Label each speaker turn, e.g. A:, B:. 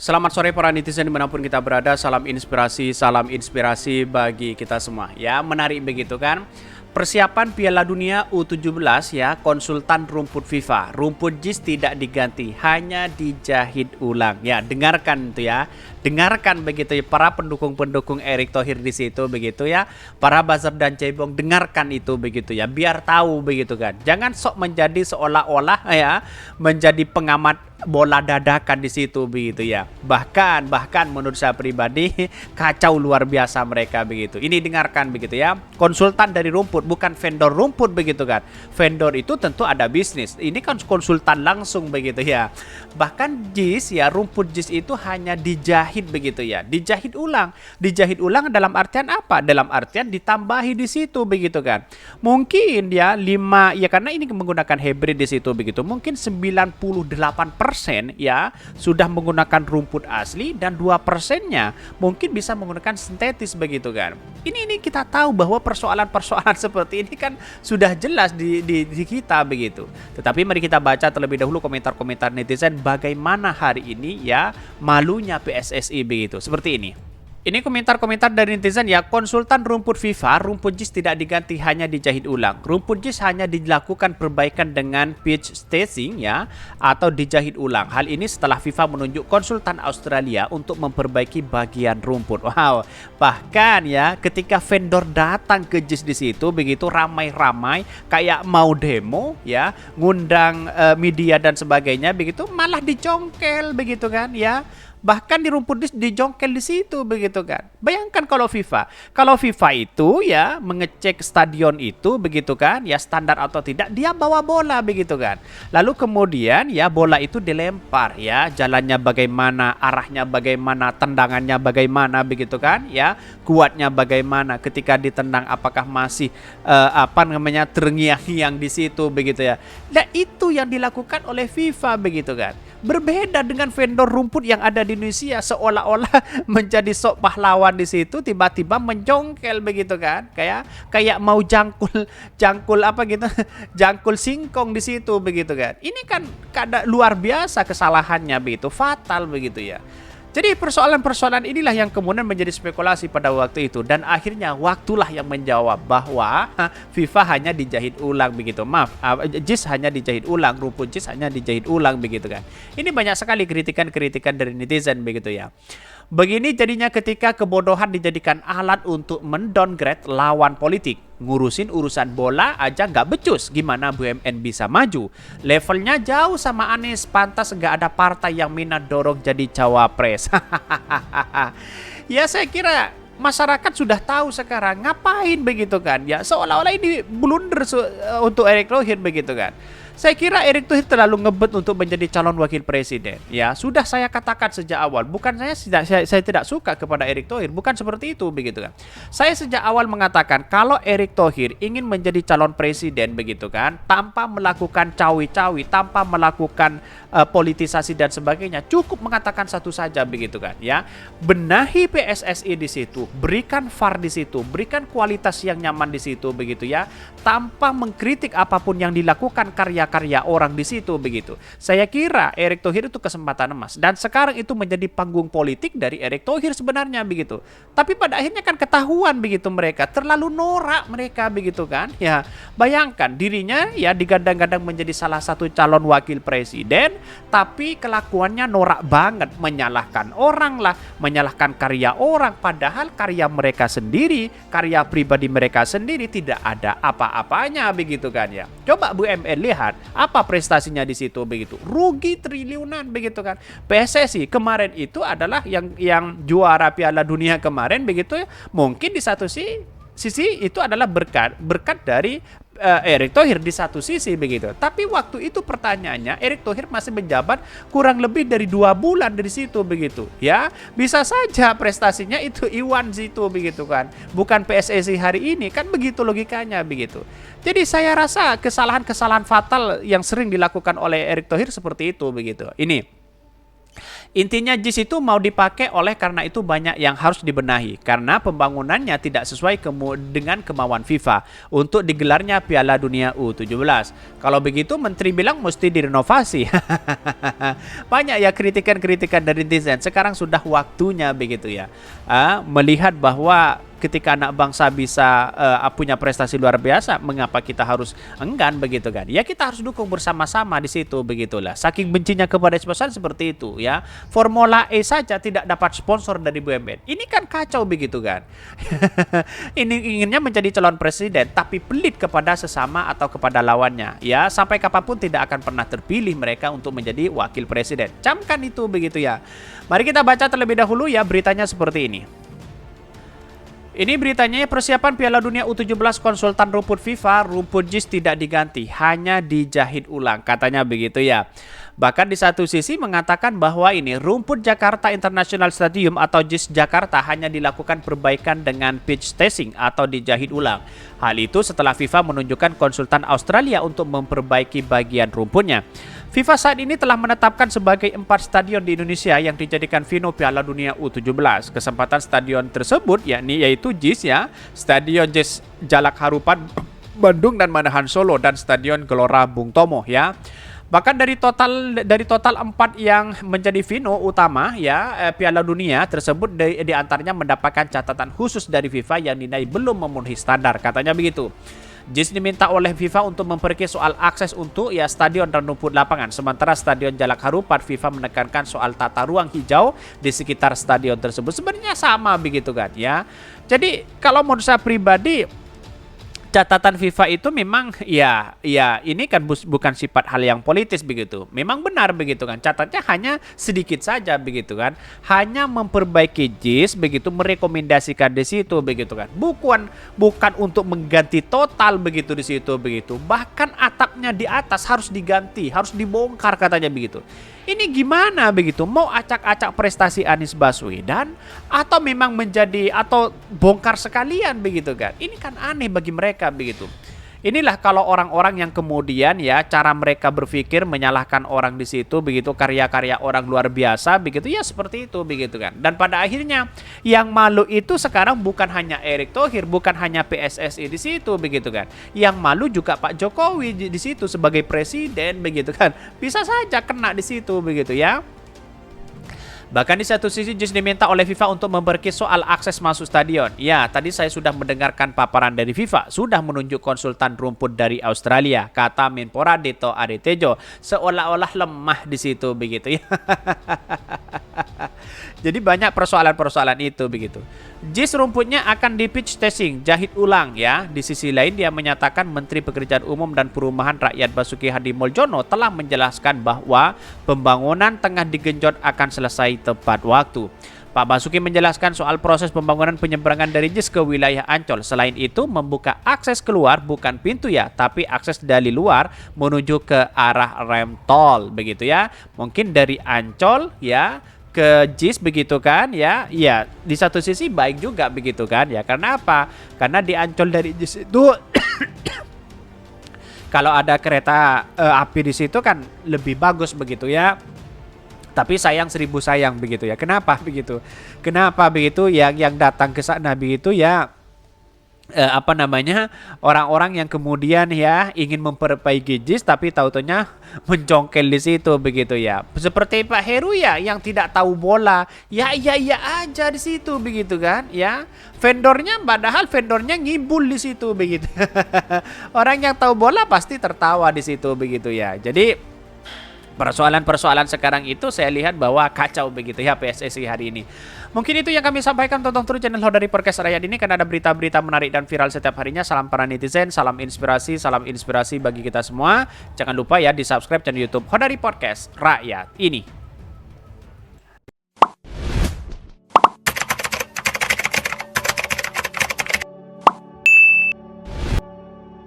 A: Selamat sore para netizen dimanapun kita berada, salam inspirasi bagi kita semua. Ya, menarik begitu kan? Persiapan Piala Dunia U17 ya, konsultan rumput FIFA. Rumput JIS tidak diganti, hanya dijahit ulang. Ya, dengarkan itu ya. Dengarkan begitu ya para pendukung-pendukung Erick Thohir di situ begitu ya. Para buzzer dan cebong dengarkan itu begitu ya, biar tahu begitu kan. Jangan sok menjadi seolah-olah ya menjadi pengamat bola dadakan di situ begitu ya. Bahkan menurut saya pribadi kacau luar biasa mereka begitu. Ini dengarkan begitu ya. Konsultan dari rumput, bukan vendor rumput begitu kan. Vendor itu tentu ada bisnis. Ini kan konsultan langsung begitu ya. Bahkan JIS ya, rumput JIS itu hanya dijahit begitu ya. Dijahit ulang. Dijahit ulang dalam artian apa? Dalam artian ditambahi di situ begitu kan. Mungkin ya 5 ya, karena ini menggunakan hybrid di situ begitu. Mungkin 98% ya sudah menggunakan rumput asli dan 2%-nya mungkin bisa menggunakan sintetis begitu kan. Ini kita tahu bahwa persoalan-persoalan seperti ini kan sudah jelas di kita begitu. Tetapi mari kita baca terlebih dahulu komentar-komentar netizen bagaimana hari ini ya malunya PSSI begitu. Seperti ini. Ini komentar-komentar dari netizen ya. Konsultan rumput FIFA, rumput JIS tidak diganti, hanya dijahit ulang. Rumput JIS hanya dilakukan perbaikan dengan pitch staging ya, atau dijahit ulang. Hal ini setelah FIFA menunjuk konsultan Australia untuk memperbaiki bagian rumput. Wow, bahkan ya ketika vendor datang ke JIS di situ begitu ramai-ramai kayak mau demo ya, ngundang media dan sebagainya begitu, malah dicongkel begitu kan ya. Bahkan di rumput dijongkel di situ begitu kan. Bayangkan kalau FIFA itu ya mengecek stadion itu begitu kan, ya standar atau tidak, dia bawa bola begitu kan. Lalu kemudian ya bola itu dilempar ya, jalannya bagaimana, arahnya bagaimana, tendangannya bagaimana begitu kan, ya kuatnya bagaimana, ketika ditendang apakah masih terngiang-ngiang di situ begitu ya. Dan itu yang dilakukan oleh FIFA begitu kan. Berbeda dengan vendor rumput yang ada di Indonesia, seolah-olah menjadi sok pahlawan di situ, tiba-tiba menjongkel begitu kan, kayak mau jangkul apa gitu, jangkul singkong di situ begitu kan. Ini kan luar biasa kesalahannya begitu, fatal begitu ya. Jadi persoalan-persoalan inilah yang kemudian menjadi spekulasi pada waktu itu, dan akhirnya waktulah yang menjawab bahwa FIFA hanya dijahit ulang begitu. Maaf, JIS hanya dijahit ulang, rumput JIS hanya dijahit ulang begitu kan. Ini banyak sekali kritikan-kritikan dari netizen begitu ya. Begini jadinya ketika kebodohan dijadikan alat untuk mendowngrade lawan politik. Ngurusin urusan bola aja nggak becus, gimana BUMN bisa maju? Levelnya jauh sama Anies, pantas nggak ada partai yang minat dorong jadi cawapres. Ya saya kira masyarakat sudah tahu sekarang, ngapain begitu kan ya, seolah-olah ini blunder untuk Erick Thohir begitu kan. Saya kira Erick Thohir terlalu ngebet untuk menjadi calon wakil presiden. Ya, sudah saya katakan sejak awal, bukan saya tidak suka kepada Erick Thohir, bukan seperti itu begitu kan. Saya sejak awal mengatakan kalau Erick Thohir ingin menjadi calon presiden begitu kan, tanpa melakukan cawi-cawi, tanpa melakukan politisasi dan sebagainya, cukup mengatakan satu saja begitu kan ya. Benahi PSSI di situ, berikan VAR di situ, berikan kualitas yang nyaman di situ begitu ya, tanpa mengkritik apapun yang dilakukan karya orang di situ begitu. Saya kira Erick Thohir itu kesempatan emas, dan sekarang itu menjadi panggung politik dari Erick Thohir sebenarnya begitu. Tapi pada akhirnya kan ketahuan begitu, mereka terlalu norak mereka begitu kan. Ya, bayangkan dirinya ya digadang-gadang menjadi salah satu calon wakil presiden, tapi kelakuannya norak banget, menyalahkan orang lah, menyalahkan karya orang, padahal karya mereka sendiri, karya pribadi mereka sendiri tidak ada apa-apanya begitu kan ya. Coba BUMN lihat apa prestasinya di situ begitu, rugi triliunan begitu kan. PSSI kemarin itu adalah yang juara Piala Dunia kemarin begitu ya. Mungkin di satu sisi itu adalah berkat dari Erick Thohir di satu sisi begitu. Tapi waktu itu pertanyaannya, Erick Thohir masih menjabat kurang lebih dari 2 bulan dari situ begitu ya. Bisa saja prestasinya itu Iwan situ begitu kan, bukan PSSI hari ini kan, begitu logikanya begitu. Jadi saya rasa kesalahan-kesalahan fatal yang sering dilakukan oleh Erick Thohir seperti itu begitu. Ini Intinya JIS itu mau dipakai oleh karena itu banyak yang harus dibenahi karena pembangunannya tidak sesuai dengan kemauan FIFA untuk digelarnya Piala Dunia U17. Kalau begitu menteri bilang mesti direnovasi. Banyak ya kritikan-kritikan dari netizen. Sekarang sudah waktunya begitu ya. Melihat bahwa ketika anak bangsa bisa punya prestasi luar biasa, mengapa kita harus enggan begitu kan? Ya kita harus dukung bersama-sama di situ begitulah. Saking bencinya kepada sponsor seperti itu ya. Formula E saja tidak dapat sponsor dari BUMN. Ini kan kacau begitu kan? Ini inginnya menjadi calon presiden tapi pelit kepada sesama atau kepada lawannya. Ya sampai kapanpun tidak akan pernah terpilih mereka untuk menjadi wakil presiden. Camkan itu begitu ya. Mari kita baca terlebih dahulu ya beritanya seperti ini. Ini beritanya persiapan Piala Dunia U17 konsultan rumput FIFA, rumput JIS tidak diganti, hanya dijahit ulang, katanya begitu ya. Bahkan di satu sisi mengatakan bahwa ini rumput Jakarta International Stadium atau JIS Jakarta hanya dilakukan perbaikan dengan pitch testing atau dijahit ulang. Hal itu setelah FIFA menunjukkan konsultan Australia untuk memperbaiki bagian rumputnya. FIFA saat ini telah menetapkan sebagai 4 stadion di Indonesia yang dijadikan venue Piala Dunia U17. Kesempatan stadion tersebut yaitu JIS ya, Stadion JIS Jalak Harupat Bandung dan Manahan Solo dan Stadion Gelora Bung Tomo ya. Bahkan dari total 4 yang menjadi venue utama ya Piala Dunia tersebut di antaranya mendapatkan catatan khusus dari FIFA yang dinilai belum memenuhi standar, katanya begitu. JIS diminta oleh FIFA untuk memperbaiki soal akses untuk stadion dan rumput lapangan. Sementara Stadion Jalak Harupat FIFA menekankan soal tata ruang hijau di sekitar stadion tersebut. Sebenarnya sama begitu kan ya. Jadi kalau menurut saya pribadi catatan FIFA itu memang ya ini kan bukan sifat hal yang politis begitu. Memang benar begitu kan. Catatnya hanya sedikit saja begitu kan. Hanya memperbaiki JIS begitu, merekomendasikan di situ begitu kan. Bukan untuk mengganti total begitu di situ begitu. Bahkan atapnya di atas harus diganti, harus dibongkar katanya begitu. Ini gimana begitu? Mau acak-acak prestasi Anies Baswedan atau memang atau bongkar sekalian begitu kan? Ini kan aneh bagi mereka begitu. Inilah kalau orang-orang yang kemudian ya cara mereka berpikir menyalahkan orang di situ begitu, karya-karya orang luar biasa begitu ya, seperti itu begitu kan. Dan pada akhirnya yang malu itu sekarang bukan hanya Erick Thohir, bukan hanya PSSI di situ begitu kan. Yang malu juga Pak Jokowi di situ sebagai presiden begitu kan. Bisa saja kena di situ begitu ya. Bahkan di satu sisi JIS diminta oleh FIFA untuk memperbaiki soal akses masuk stadion. Ya, tadi saya sudah mendengarkan paparan dari FIFA, sudah menunjuk konsultan rumput dari Australia, kata Menpora Dito Aritejo, seolah-olah lemah di situ begitu ya. Jadi banyak persoalan-persoalan itu begitu. JIS rumputnya akan di pitch testing, jahit ulang ya. Di sisi lain dia menyatakan Menteri Pekerjaan Umum dan Perumahan Rakyat Basuki Hadimuljono telah menjelaskan bahwa pembangunan tengah digenjot akan selesai tepat waktu. Pak Basuki menjelaskan soal proses pembangunan penyeberangan dari JIS ke wilayah Ancol. Selain itu membuka akses keluar bukan pintu ya, tapi akses dari luar menuju ke arah rem tol begitu ya. Mungkin dari Ancol ya ke JIS begitu kan ya. Ya di satu sisi baik juga begitu kan ya. Karena apa? Karena di Ancol dari JIS itu kalau ada kereta api di situ kan lebih bagus begitu ya. Tapi sayang 1000 sayang begitu ya. Kenapa begitu? Kenapa begitu? Yang datang ke sana begitu ya orang-orang yang kemudian ya ingin memperbaiki JIS tapi taunya mencongkel di situ begitu ya. Seperti Pak Heru ya yang tidak tahu bola. Ya aja di situ begitu kan ya. Padahal vendornya ngibul di situ begitu. Orang yang tahu bola pasti tertawa di situ begitu ya. Jadi persoalan-persoalan sekarang itu saya lihat bahwa kacau begitu ya PSSI hari ini. Mungkin itu yang kami sampaikan. Tonton terus channel Hodari Podcast Rakyat ini karena ada berita-berita menarik dan viral setiap harinya. Salam para netizen, salam inspirasi bagi kita semua. Jangan lupa ya di subscribe channel YouTube Hodari Podcast Rakyat ini.